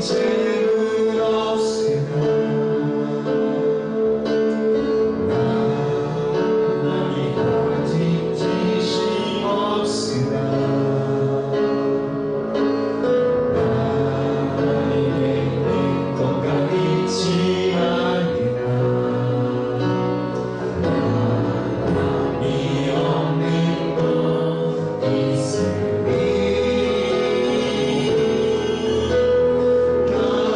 죄는 없으나 나니 아직 지심 없으나 나에게 행복가 있지 않으나 남이 없는 것 있으니 나의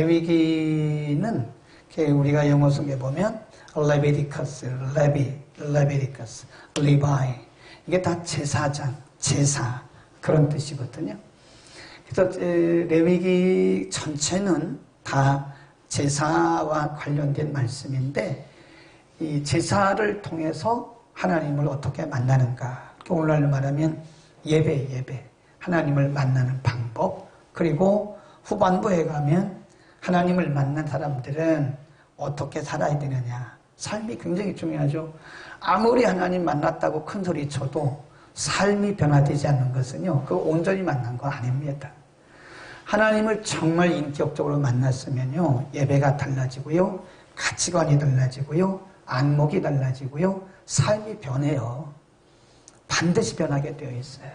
레위기는 우리가 영어 성경에 보면 레비디커스, 레비디커스, 리바이 이게 다 제사장, 제사 그런 뜻이거든요. 그래서 레위기 전체는 다 제사와 관련된 말씀인데 이 제사를 통해서 하나님을 어떻게 만나는가. 오늘날 말하면 예배 하나님을 만나는 방법. 그리고 후반부에 가면 하나님을 만난 사람들은 어떻게 살아야 되느냐. 삶이 굉장히 중요하죠. 아무리 하나님 만났다고 큰 소리 쳐도 삶이 변화되지 않는 것은요, 그 온전히 만난 거 아닙니다. 하나님을 정말 인격적으로 만났으면요, 예배가 달라지고요, 가치관이 달라지고요, 안목이 달라지고요, 삶이 변해요. 반드시 변하게 되어 있어요.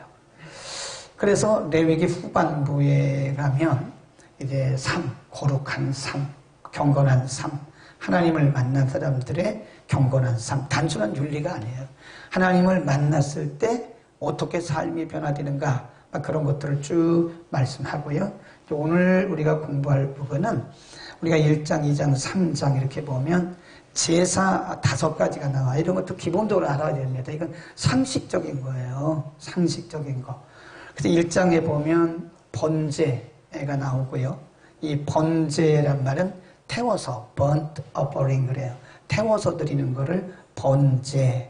그래서 레위기 후반부에 가면 이제 삶, 거룩한 삶, 경건한 삶, 하나님을 만난 사람들의 경건한 삶, 단순한 윤리가 아니에요. 하나님을 만났을 때 어떻게 삶이 변화되는가, 그런 것들을 쭉 말씀하고요. 오늘 우리가 공부할 부분은 우리가 1장, 2장, 3장 이렇게 보면 제사 5가지가 나와요. 이런 것도 기본적으로 알아야 됩니다. 이건 상식적인 거예요. 상식적인 거. 그래서 1장에 보면 번제가 나오고요. 이 번제란 말은 태워서 burnt offering 그래요. 태워서 드리는 거를 번제.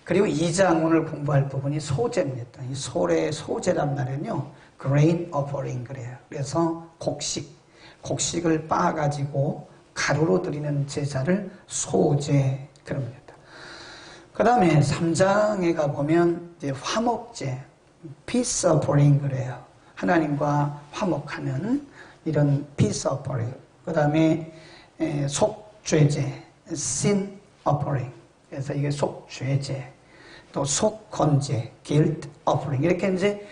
그리고 2장 오늘 공부할 부분이 소제입니다. 이 소제란 말은요, grain offering 그래요. 그래서 곡식을 빻아가지고 가루로 드리는 제사를 소제 그럽니다. 그 다음에 3장에 가보면 이제 화목제, peace offering 그래요. 하나님과 화목하는 이런 peace offering. 그 다음에 속죄제, sin offering. 그래서 이게 속죄제, 또 속건제, guilt offering. 이렇게 이제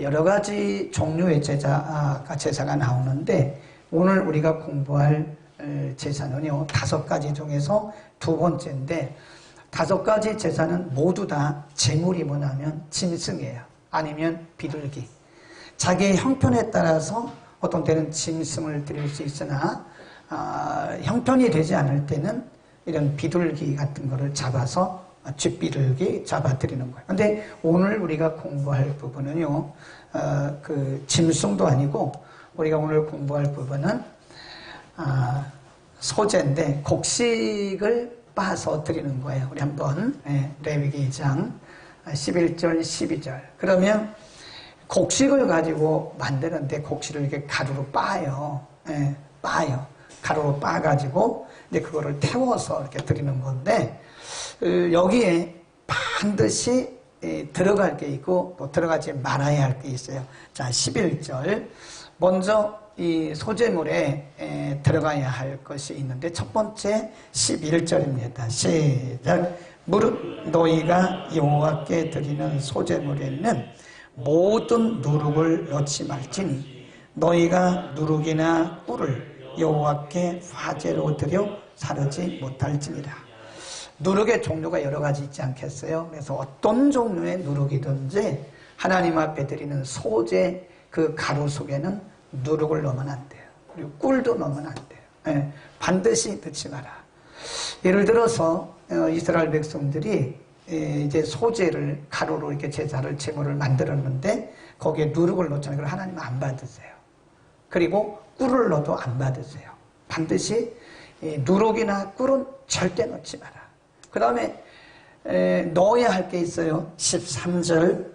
여러 가지 종류의 제사가 나오는데 오늘 우리가 공부할 제사는요, 5가지 중에서 2번째인데 5가지 제사는 모두 다 제물이 뭐냐면 짐승이에요. 아니면 비둘기. 자기의 형편에 따라서 어떤 때는 짐승을 드릴 수 있으나 형편이 되지 않을 때는 이런 비둘기 같은 거를 잡아서 쥐비둘기 잡아드리는 거예요. 근데 오늘 우리가 공부할 부분은요, 그 짐승도 아니고 우리가 오늘 공부할 부분은 소제인데 곡식을 빻아서 드리는 거예요. 우리 한번 레위기 2장 11절 12절. 그러면 곡식을 가지고 만드는데 곡식을 이렇게 가루로 빻아요. 빻아요. 가루로 빻아가지고 이제 그거를 태워서 이렇게 드리는 건데 여기에 반드시 들어갈 게 있고 또 들어가지 말아야 할 게 있어요. 자, 11절. 먼저 이 소제물에 들어가야 할 것이 있는데 첫 번째 11절입니다. 시작. 무릇 너희가 여호와께 드리는 소제물에는 모든 누룩을 넣지 말지니 너희가 누룩이나 꿀을 여호와께 화제로 드려 사르지 못할지니라. 누룩의 종류가 여러 가지 있지 않겠어요? 그래서 어떤 종류의 누룩이든지 하나님 앞에 드리는 소제 그 가루 속에는 누룩을 넣으면 안 돼요. 그리고 꿀도 넣으면 안 돼요. 반드시 넣지 마라. 예를 들어서 이스라엘 백성들이 이제 소제를 가루로 이렇게 제물을 만들었는데 거기에 누룩을 넣잖아요. 그걸 하나님 안 받으세요. 그리고 꿀을 넣어도 안 받으세요. 반드시 누룩이나 꿀은 절대 넣지 마라. 그 다음에 넣어야 할 게 있어요. 13절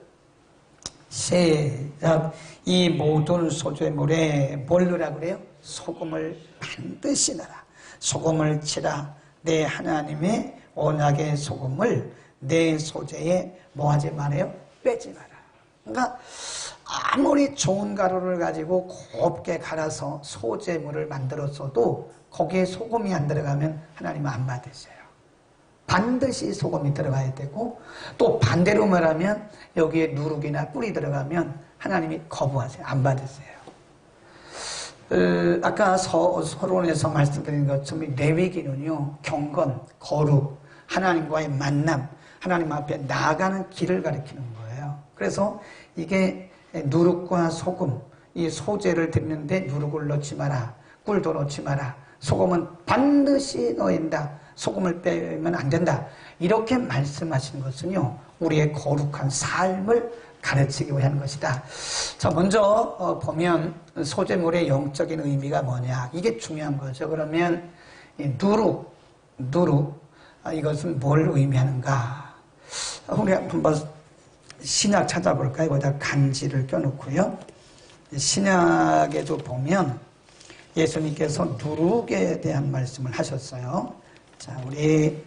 시작. 이 모든 소제물에 뭘 넣으라 그래요? 소금을 반드시 넣어라. 소금을 치라. 내 하나님의 언약의 소금을 내 소제에 뭐 하지 말아요? 빼지 마라. 그러니까 아무리 좋은 가루를 가지고 곱게 갈아서 소제물을 만들었어도 거기에 소금이 안 들어가면 하나님은 안 받으세요. 반드시 소금이 들어가야 되고 또 반대로 말하면 여기에 누룩이나 꿀이 들어가면 하나님이 거부하세요. 안 받으세요. 아까 서론에서 말씀드린 것처럼 레위기는요, 경건, 거룩, 하나님과의 만남, 하나님 앞에 나아가는 길을 가리키는 거예요. 그래서 이게 누룩과 소금, 이 소제를 드리는데 누룩을 넣지 마라. 꿀도 넣지 마라. 소금은 반드시 넣어야 소금을 빼면 안 된다. 이렇게 말씀하신 것은요, 우리의 거룩한 삶을 가르치기 위한 것이다. 자, 먼저 보면 소재물의 영적인 의미가 뭐냐, 이게 중요한 거죠. 그러면 이 누룩, 이것은 뭘 의미하는가? 우리 한번 신약 찾아볼까요? 거기다 간지를 껴놓고요. 신약에도 보면 예수님께서 누룩에 대한 말씀을 하셨어요. 자, 우리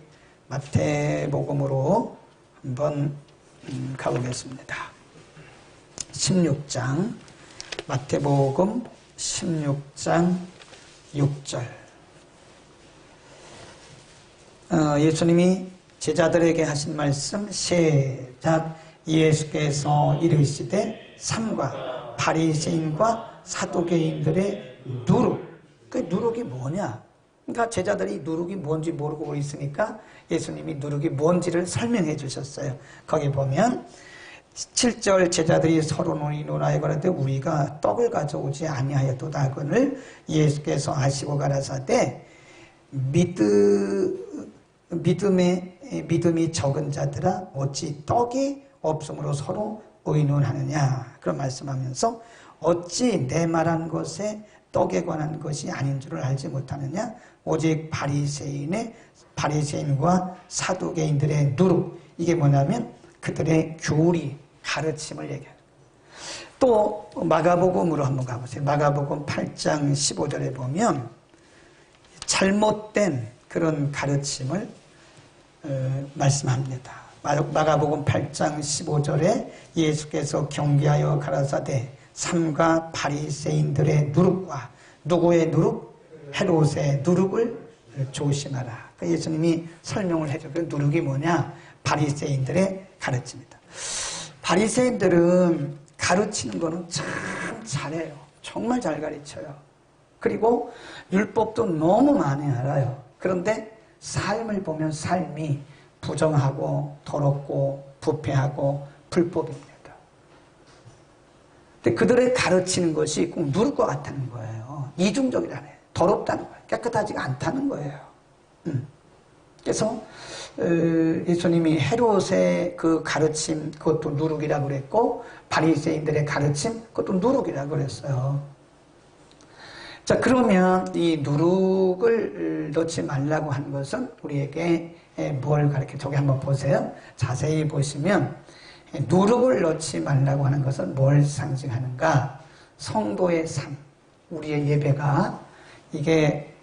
마태복음으로 한번 가보겠습니다. 16장, 마태복음 16장 6절. 예수님이 제자들에게 하신 말씀, 시작. 예수께서 이르시되 삼가 바리새인과 사두개인들의 누룩. 그 누룩이 뭐냐? 그러니까 제자들이 누룩이 뭔지 모르고 있으니까 예수님이 누룩이 뭔지를 설명해 주셨어요. 거기 보면 7절, 제자들이 서로 논의하여 가라되 우리가 떡을 가져오지 아니하였도다 하거늘 예수께서 아시고 가라사대 믿음이 적은 자들아 어찌 떡이 없으므로 서로 의논하느냐, 그런 말씀하면서 어찌 내 말한 것에 떡에 관한 것이 아닌 줄을 알지 못하느냐, 오직 바리새인과 사두개인들의 누룩. 이게 뭐냐면 그들의 교리, 가르침을 얘기해요. 또 마가복음으로 한번 가보세요. 마가복음 8장 15절에 보면 잘못된 그런 가르침을 말씀합니다. 마가복음 8장 15절에 예수께서 경계하여 가라사대 삼가 바리새인들의 누룩과 누구의 누룩? 헤롯의 누룩을 조심하라. 예수님이 설명을 해줘. 그 누룩이 뭐냐? 바리새인들의 가르침이다. 바리새인들은 가르치는 거는 참 잘해요. 정말 잘 가르쳐요. 그리고 율법도 너무 많이 알아요. 그런데 삶을 보면 삶이 부정하고 더럽고 부패하고 불법입니다. 근데 그들의 가르치는 것이 꼭 누를 것 같다는 거예요. 이중적이라네. 더럽다는 거예요. 깨끗하지가 않다는 거예요. 그래서 예수님이 헤롯의 그 가르침, 그것도 누룩이라고 그랬고 바리새인들의 가르침, 그것도 누룩이라고 그랬어요. 자, 그러면 이 누룩을 넣지 말라고 한 것은 우리에게 뭘 가르쳐? 저기 한번 보세요. 자세히 보시면 누룩을 넣지 말라고 하는 것은 뭘 상징하는가? 성도의 삶, 우리의 예배가 이게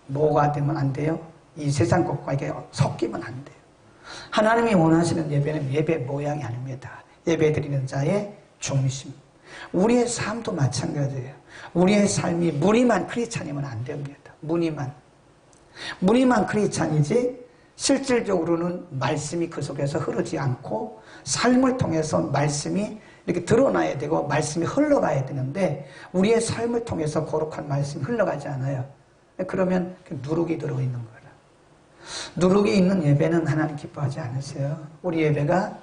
뭐가 되면 안 돼요? 이 세상 것과 이게 섞이면 안 돼요. 하나님이 원하시는 예배는 예배 모양이 아닙니다. 예배 드리는 자의 중심. 우리의 삶도 마찬가지예요. 우리의 삶이 무늬만 크리스찬이면 안 됩니다. 무늬만 크리스찬이지 실질적으로는 말씀이 그 속에서 흐르지 않고 삶을 통해서 말씀이 이렇게 드러나야 되고 말씀이 흘러가야 되는데 우리의 삶을 통해서 거룩한 말씀이 흘러가지 않아요. 그러면 누룩이 들어있는 거라. 누룩이 있는 예배는 하나님 기뻐하지 않으세요. 우리 예배가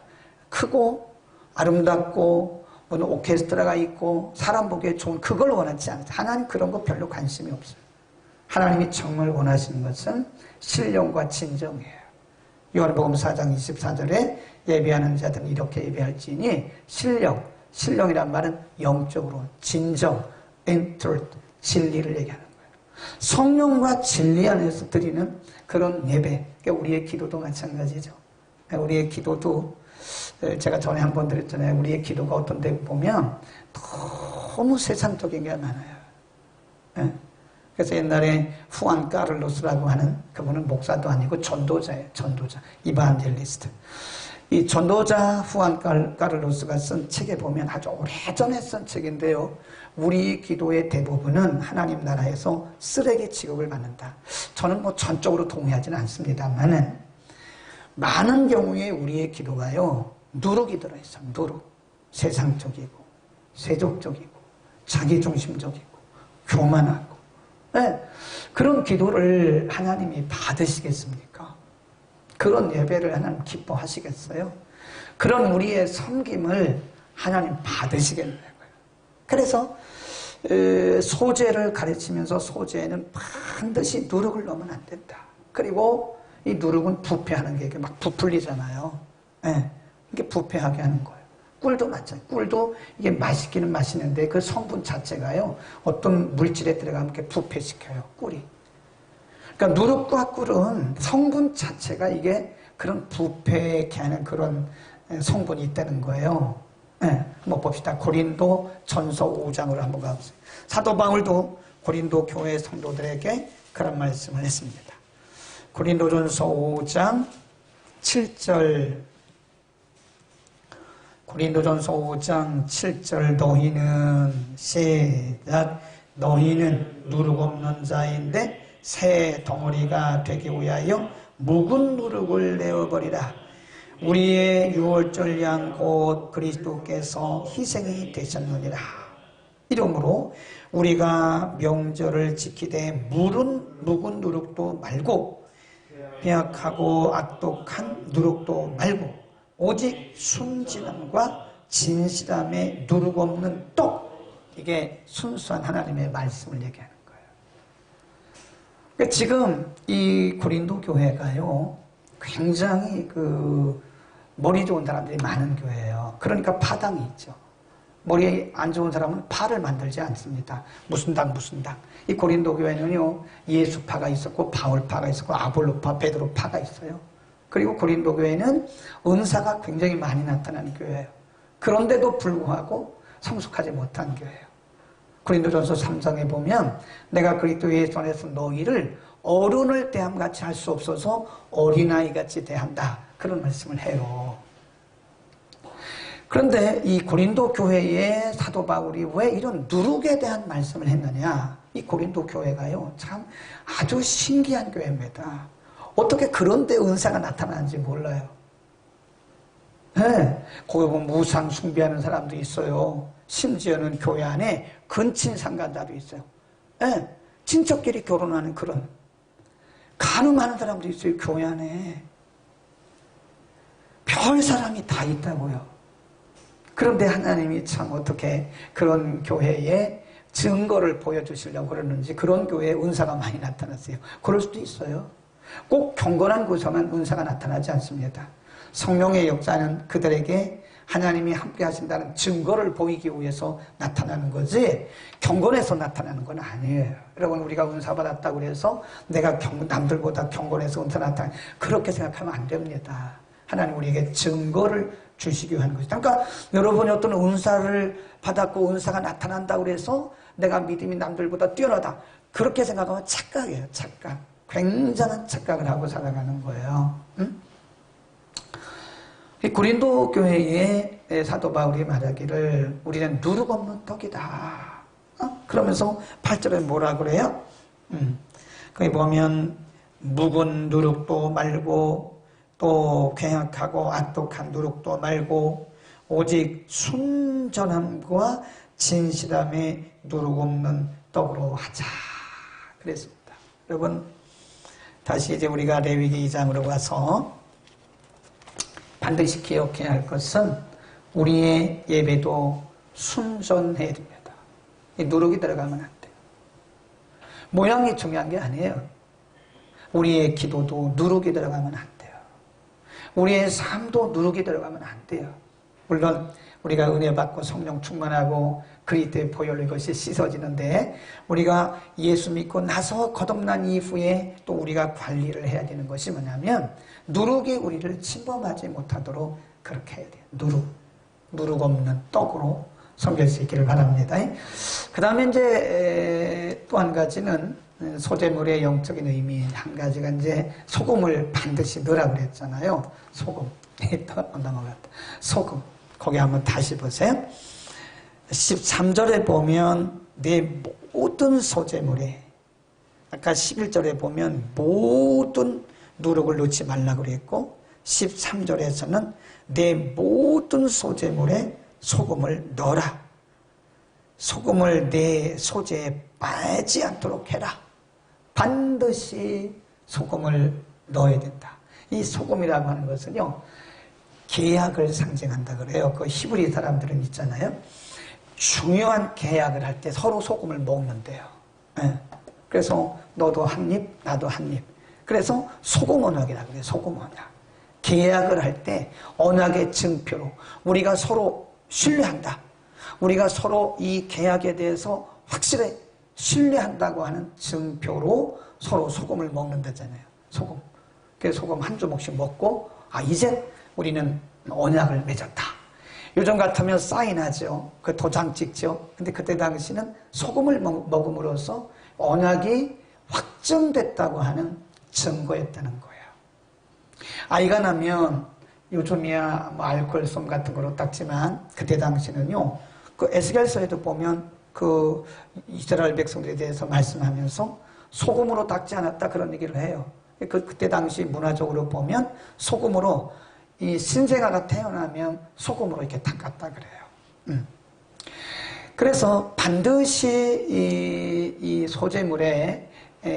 크고 아름답고 오늘 오케스트라가 있고 사람 보기에 좋은 그걸 원하지 않아요. 하나님 그런 거 별로 관심이 없어요. 하나님이 정말 원하시는 것은 신령과 진정이에요. 요한복음 4장 24절에 예배하는 자들은 이렇게 예배할지니 신령이란 말은 영적으로 진정, truth, 진리를 얘기하는 거예요. 성령과 진리 안에서 드리는 그런 예배. 그러니까 우리의 기도도 마찬가지죠. 우리의 기도도 제가 전에 한번 드렸잖아요. 우리의 기도가 어떤 데 보면 너무 세상적인 게 많아요. 그래서 옛날에 후안 까를로스라고 하는 그분은 목사도 아니고 전도자예요. 전도자. 이반젤리스트. 이 전도자 후안 까를로스가 쓴 책에 보면 아주 오래전에 쓴 책인데요. 우리 기도의 대부분은 하나님 나라에서 쓰레기 취급을 받는다. 저는 뭐 전적으로 동의하지는 않습니다만은 많은 경우에 우리의 기도가요. 누룩이 들어있어요. 누룩. 세상적이고 세속적이고 자기중심적이고 교만하고 네. 그런 기도를 하나님이 받으시겠습니까? 그런 예배를 하나님 기뻐하시겠어요? 그런 우리의 섬김을 하나님 받으시겠냐고요. 그래서 소재를 가르치면서 소재는 반드시 누룩을 넣으면 안 된다. 그리고 이 누룩은 부패하는 게 막 부풀리잖아요. 예, 이게 부패하게 하는 거예요. 꿀도 마찬가지. 꿀도 이게 맛있기는 맛있는데 그 성분 자체가요, 어떤 물질에 들어가면 이렇게 부패시켜요, 꿀이. 그러니까 누룩과 꿀은 성분 자체가 이게 그런 부패케 하는 그런 성분이 있다는 거예요. 네, 한번 봅시다. 고린도 전서 5장으로 한번 가보세요. 사도 바울도 고린도 교회 성도들에게 그런 말씀을 했습니다. 고린도 전서 5장 7절. 고린도전서 5장 7절. 너희는 시작. 너희는 누룩 없는 자인데 새 덩어리가 되기 위하여 묵은 누룩을 내어버리라. 우리의 유월절 양 곧 그리스도께서 희생이 되셨느니라. 이러므로 우리가 명절을 지키되 묵은 누룩도 말고 배악하고 악독한 누룩도 말고 오직 순진함과 진실함에 누룩 없는 떡. 이게 순수한 하나님의 말씀을 얘기하는 거예요. 그러니까 지금 이 고린도 교회가요, 굉장히 머리 좋은 사람들이 많은 교회예요. 그러니까 파당이 있죠. 머리 안 좋은 사람은 파를 만들지 않습니다. 무슨 당. 이 고린도 교회는요, 예수파가 있었고 바울파가 있었고 아볼로파, 베드로파가 있어요. 그리고 고린도 교회는 은사가 굉장히 많이 나타나는 교회예요. 그런데도 불구하고 성숙하지 못한 교회예요. 고린도전서 3장에 보면 내가 그리스도 예수 안에서 너희를 어른을 대함같이 할 수 없어서 어린아이같이 대한다. 그런 말씀을 해요. 그런데 이 고린도 교회의 사도 바울이 왜 이런 누룩에 대한 말씀을 했느냐. 이 고린도 교회가요, 참 아주 신기한 교회입니다. 어떻게 그런데 은사가 나타나는지 몰라요. 네, 거기 보면 무상 숭배하는 사람도 있어요. 심지어는 교회 안에 근친 상간자도 있어요. 네, 친척끼리 결혼하는 그런 간음하는 사람도 있어요. 교회 안에 별 사람이 다 있다고요. 그런데 하나님이 참 어떻게 그런 교회에 증거를 보여주시려고 그러는지 그런 교회에 은사가 많이 나타났어요. 그럴 수도 있어요. 꼭 경건한 곳에만 은사가 나타나지 않습니다. 성령의 역사는 그들에게 하나님이 함께 하신다는 증거를 보이기 위해서 나타나는 거지 경건해서 나타나는 건 아니에요. 여러분, 우리가 은사 받았다고 해서 내가 남들보다 경건해서 은사 나타나, 그렇게 생각하면 안 됩니다. 하나님 우리에게 증거를 주시기 위한 것이다. 그러니까 여러분이 어떤 은사를 받았고 은사가 나타난다고 해서 내가 믿음이 남들보다 뛰어나다, 그렇게 생각하면 착각이에요. 착각. 굉장한 착각을 하고 살아가는 거예요. 응? 고린도 교회의 사도 바울이 말하기를 우리는 누룩 없는 떡이다. 그러면서 8절에 뭐라 그래요? 거기 보면 묵은 누룩도 말고 또 괴악하고 악독한 누룩도 말고 오직 순전함과 진실함에 누룩 없는 떡으로 하자. 그랬습니다. 여러분, 다시 이제 우리가 레위기 2장으로 가서 반드시 기억해야 할 것은 우리의 예배도 순전해야 됩니다. 이 누룩이 들어가면 안 돼요. 모양이 중요한 게 아니에요. 우리의 기도도 누룩이 들어가면 안 돼요. 우리의 삶도 누룩이 들어가면 안 돼요. 물론 우리가 은혜 받고 성령 충만하고 그리스도의 보혈로 이것이 씻어지는데 우리가 예수 믿고 나서 거듭난 이후에 또 우리가 관리를 해야 되는 것이 뭐냐면 누룩이 우리를 침범하지 못하도록 그렇게 해야 돼요. 누룩 없는 떡으로 섬길 수 있기를 바랍니다. 그 다음에 이제 또 한 가지는 소재물의 영적인 의미, 한 가지가 이제 소금을 반드시 넣으라고 그랬잖아요. 소금. 또 넘어갔다. 소금. 거기 한번 다시 보세요. 13절에 보면 내 모든 소재물에, 아까 11절에 보면 모든 누룩을 넣지 말라고 그랬고 13절에서는 내 모든 소재물에 소금을 넣어라. 소금을 내 소재에 빠지 않도록 해라. 반드시 소금을 넣어야 된다. 이 소금이라고 하는 것은요, 계약을 상징한다 그래요. 그 히브리 사람들은 있잖아요. 중요한 계약을 할 때 서로 소금을 먹는데요. 예. 그래서 너도 한 입, 나도 한 입. 그래서 소금 언약이라고 그래요. 소금 언약. 계약을 할 때 언약의 증표로 우리가 서로 신뢰한다. 우리가 서로 이 계약에 대해서 확실히 신뢰한다고 하는 증표로 서로 소금을 먹는다잖아요. 소금. 그래서 소금 한 조목씩 먹고 이제 우리는 언약을 맺었다. 요즘 같으면 사인하죠. 그 도장 찍죠. 근데 그때 당시는 소금을 먹음으로써 언약이 확정됐다고 하는 증거였다는 거예요. 아이가 나면 요즘이야 뭐 알코올솜 같은 거로 닦지만 그때 당시는요. 그 에스겔서에도 보면 그 이스라엘 백성들에 대해서 말씀하면서 소금으로 닦지 않았다 그런 얘기를 해요. 그때 당시 문화적으로 보면 소금으로 이 신생아가 태어나면 소금으로 이렇게 닦았다 그래요. 그래서 반드시 이 소재물에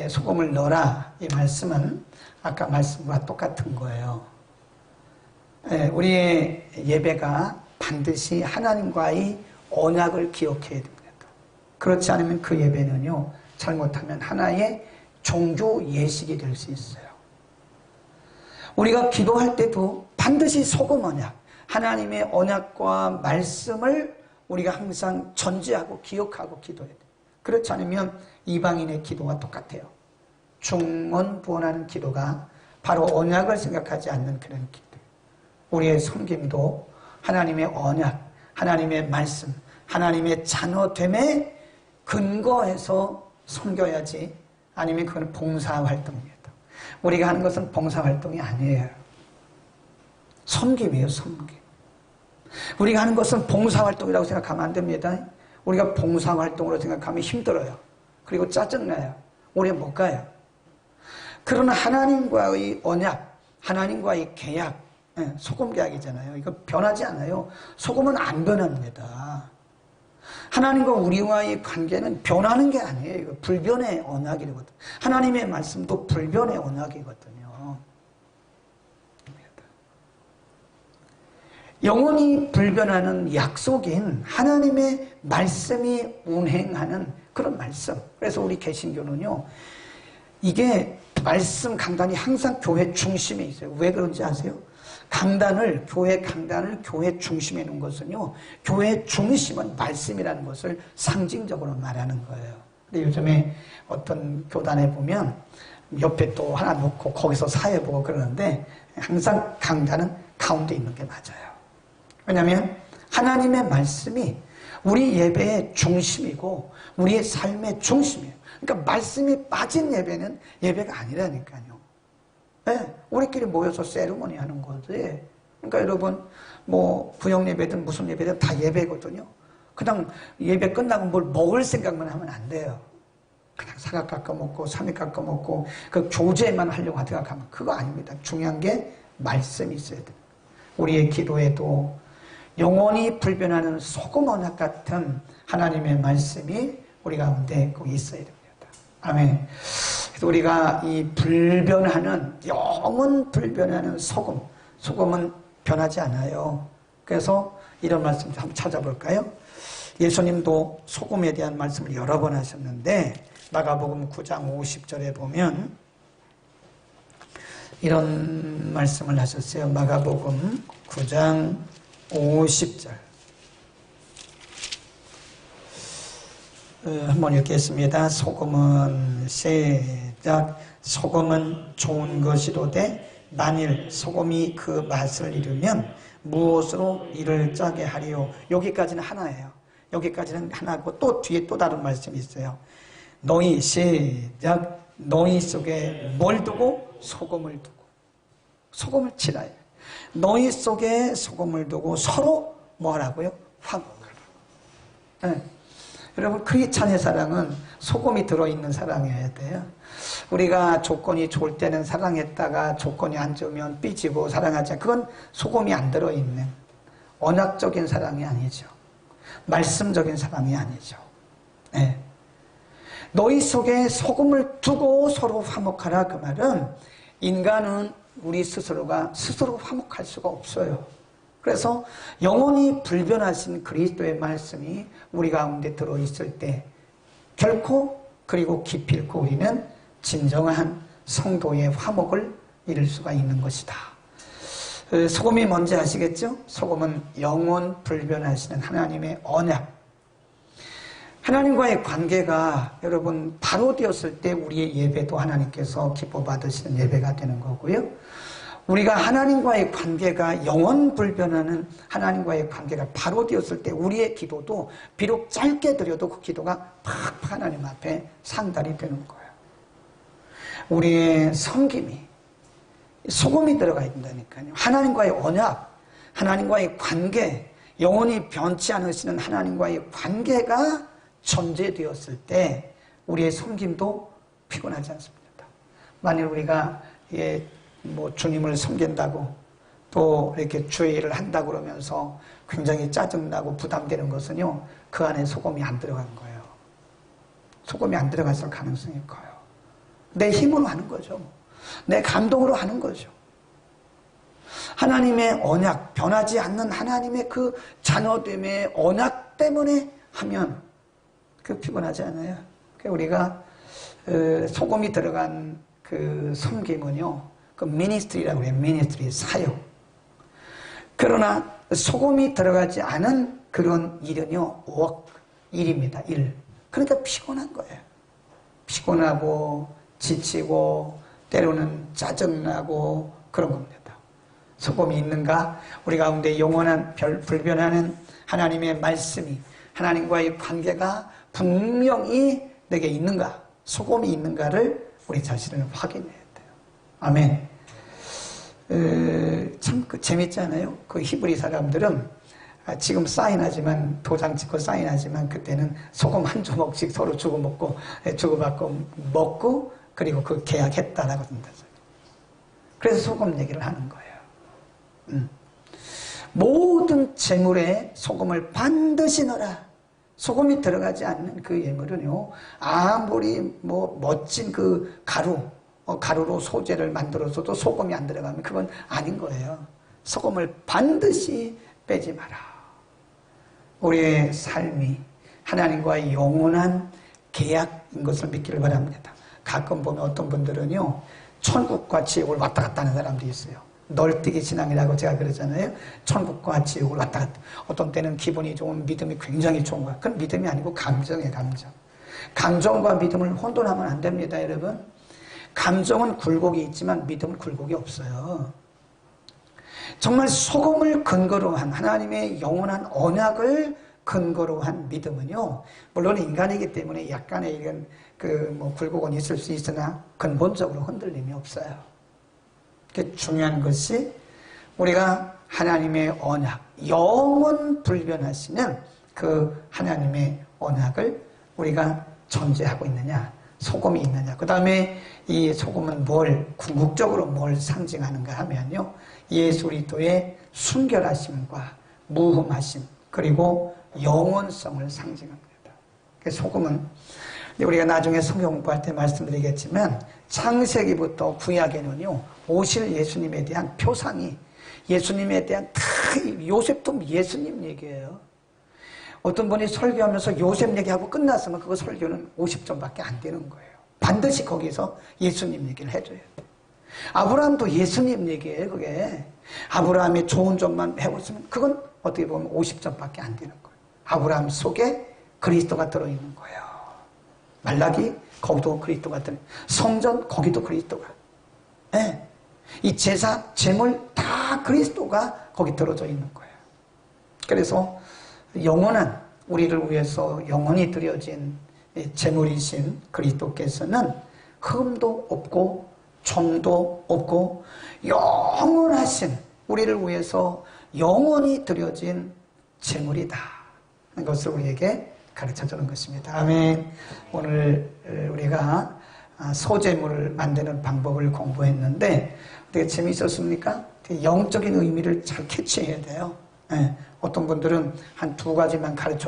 소금을 넣어라. 이 말씀은 아까 말씀과 똑같은 거예요. 우리의 예배가 반드시 하나님과의 언약을 기억해야 됩니다. 그렇지 않으면 그 예배는요, 잘못하면 하나의 종교 예식이 될 수 있어요. 우리가 기도할 때도 반드시 소금 언약, 하나님의 언약과 말씀을 우리가 항상 전제하고 기억하고 기도해야 돼요. 그렇지 않으면 이방인의 기도와 똑같아요. 중언부언하는 기도가 바로 언약을 생각하지 않는 그런 기도. 우리의 섬김도 하나님의 언약, 하나님의 말씀, 하나님의 자녀됨에 근거해서 섬겨야지 아니면 그건 봉사활동입니다. 우리가 하는 것은 봉사활동이 아니에요. 섬김이에요, 섬김. 우리가 하는 것은 봉사활동이라고 생각하면 안 됩니다. 우리가 봉사활동으로 생각하면 힘들어요. 그리고 짜증나요. 오래 못 가요. 그러나 하나님과의 언약, 하나님과의 계약, 소금 계약이잖아요. 이거 변하지 않아요. 소금은 안 변합니다. 하나님과 우리와의 관계는 변하는 게 아니에요. 이거 불변의 언약이거든요. 하나님의 말씀도 불변의 언약이거든요. 영원히 불변하는 약속인 하나님의 말씀이 운행하는 그런 말씀. 그래서 우리 개신교는요, 이게 말씀 강단이 항상 교회 중심에 있어요. 왜 그런지 아세요? 교회 강단을 교회 중심에 놓은 것은요, 교회 중심은 말씀이라는 것을 상징적으로 말하는 거예요. 근데 요즘에 어떤 교단에 보면 옆에 또 하나 놓고 거기서 사회 보고 그러는데 항상 강단은 가운데 있는 게 맞아요. 왜냐하면 하나님의 말씀이 우리 예배의 중심이고 우리의 삶의 중심이에요. 그러니까 말씀이 빠진 예배는 예배가 아니라니까요. 네, 우리끼리 모여서 세리머니 하는 거지. 그러니까 여러분 뭐 구역 예배든 무슨 예배든 다 예배거든요. 그냥 예배 끝나고 뭘 먹을 생각만 하면 안 돼요. 그냥 사각 깎아 먹고 삼각 깎아 먹고 그 교제만 하려고 생각하면 그거 아닙니다. 중요한 게 말씀이 있어야 돼요. 우리의 기도에도 영원히 불변하는 소금 언약 같은 하나님의 말씀이 우리 가운데 꼭 있어야 됩니다. 아멘. 그래서 우리가 이 영원 불변하는 소금은 변하지 않아요. 그래서 이런 말씀 한번 찾아볼까요? 예수님도 소금에 대한 말씀을 여러 번 하셨는데 마가복음 9장 50절에 보면 이런 말씀을 하셨어요. 마가복음 9장 50절 한번 읽겠습니다. 소금은 좋은 것이로되 만일 소금이 그 맛을 잃으면 무엇으로 이를 짜게 하리요. 여기까지는 하나예요. 여기까지는 하나고 또 뒤에 또 다른 말씀이 있어요. 너희 속에 뭘 두고? 소금을 두고. 소금을 치라. 너희 속에 소금을 두고 서로 뭐라고요? 화목하라. 네. 여러분 크리스찬의 사랑은 소금이 들어있는 사랑이어야 돼요. 우리가 조건이 좋을 때는 사랑했다가 조건이 안 좋으면 삐지고 사랑하지 않아요. 그건 소금이 안 들어있는 언약적인 사랑이 아니죠. 말씀적인 사랑이 아니죠. 네. 너희 속에 소금을 두고 서로 화목하라. 그 말은 인간은 우리 스스로가 스스로 화목할 수가 없어요. 그래서 영원히 불변하신 그리스도의 말씀이 우리 가운데 들어있을 때 결코 그리고 기필코 우리는 진정한 성도의 화목을 이룰 수가 있는 것이다. 소금이 뭔지 아시겠죠? 소금은 영원 불변하시는 하나님의 언약. 하나님과의 관계가 여러분 바로 되었을 때 우리의 예배도 하나님께서 기뻐 받으시는 예배가 되는 거고요. 우리가 하나님과의 관계가 영원 불변하는 하나님과의 관계가 바로 되었을 때 우리의 기도도 비록 짧게 드려도 그 기도가 팍팍 하나님 앞에 상달이 되는 거예요. 우리의 섬김이 소금이 들어가 있다니까요. 하나님과의 언약, 하나님과의 관계, 영원히 변치 않으시는 하나님과의 관계가 전제되었을 때 우리의 섬김도 피곤하지 않습니다. 만일 우리가 주님을 섬긴다고 또 이렇게 주의를 한다고 그러면서 굉장히 짜증나고 부담되는 것은요, 그 안에 소금이 안 들어간 거예요. 소금이 안 들어갔을 가능성이 커요. 내 힘으로 하는 거죠. 내 감동으로 하는 거죠. 하나님의 언약, 변하지 않는 하나님의 그 자녀됨의 언약 때문에 하면 그 피곤하지 않아요. 우리가 소금이 들어간 그 섬김은요, 그 미니스트리라고 해요. 미니스트리, 사역. 그러나 소금이 들어가지 않은 그런 일은요, 일입니다. 일. 그러니까 피곤한 거예요. 피곤하고 지치고 때로는 짜증나고 그런 겁니다. 소금이 있는가? 우리 가운데 영원한 불변하는 하나님의 말씀이, 하나님과의 관계가 분명히 내게 있는가? 소금이 있는가를 우리 자신을 확인해야 돼요. 아멘. 참 재밌잖아요. 그 히브리 사람들은 지금 사인하지만, 도장 찍고 사인하지만 그때는 소금 한 조목씩 서로 주고받고 먹고 그리고 그 계약했다라고 합니다. 그래서 소금 얘기를 하는 거예요. 모든 재물에 소금을 반드시 넣어라. 소금이 들어가지 않는 그 예물은요, 아무리 멋진 그 가루로 소재를 만들어서도 소금이 안 들어가면 그건 아닌 거예요. 소금을 반드시 빼지 마라. 우리의 삶이 하나님과의 영원한 계약인 것을 믿기를 바랍니다. 가끔 보면 어떤 분들은요, 천국과 지옥을 왔다 갔다 하는 사람들이 있어요. 널뛰기 신앙이라고 제가 그러잖아요. 천국과 지옥을 왔다 갔다. 어떤 때는 기분이 좋은 믿음이 굉장히 좋은 거야. 그건 믿음이 아니고 감정이에요, 감정. 감정과 믿음을 혼돈하면 안 됩니다, 여러분. 감정은 굴곡이 있지만 믿음은 굴곡이 없어요. 정말 소금을 근거로 한 하나님의 영원한 언약을 근거로 한 믿음은요, 물론 인간이기 때문에 약간의 이런 굴곡은 있을 수 있으나 근본적으로 흔들림이 없어요. 중요한 것이 우리가 하나님의 언약, 영원 불변하시는 그 하나님의 언약을 우리가 전제하고 있느냐, 소금이 있느냐. 그 다음에 이 소금은 궁극적으로 뭘 상징하는가 하면요, 예수 그리스도의 순결하심과 무흠하심, 그리고 영원성을 상징합니다. 소금은 우리가 나중에 성경 공부할 때 말씀드리겠지만 창세기부터 구약에는요, 오실 예수님에 대한 표상이, 예수님에 대한 요셉도 예수님 얘기예요. 어떤 분이 설교하면서 요셉 얘기하고 끝났으면 그거 설교는 50점밖에 안 되는 거예요. 반드시 거기서 예수님 얘기를 해줘야 돼. 아브라함도 예수님 얘기예요. 그게 아브라함의 좋은 점만 배웠으면 그건 어떻게 보면 50점밖에 안 되는 거예요. 아브라함 속에 그리스도가 들어있는 거예요. 말라기 거기도 그리스도가 들어있는, 성전 거기도 그리스도가, 네. 이 제사 제물 다 그리스도가 거기 들어져 있는 거예요. 그래서 영원한, 우리를 위해서 영원히 드려진 제물이신 그리스도께서는 흠도 없고 점도 없고 영원하신, 우리를 위해서 영원히 드려진 제물이다 하는 것을 우리에게 가르쳐주는 것입니다. 아멘. 오늘 우리가 소제물을 만드는 방법을 공부했는데 되게 재미있었습니까? 되게 영적인 의미를 잘 캐치해야 돼요. 어떤 분들은 한 2가지만 가르쳐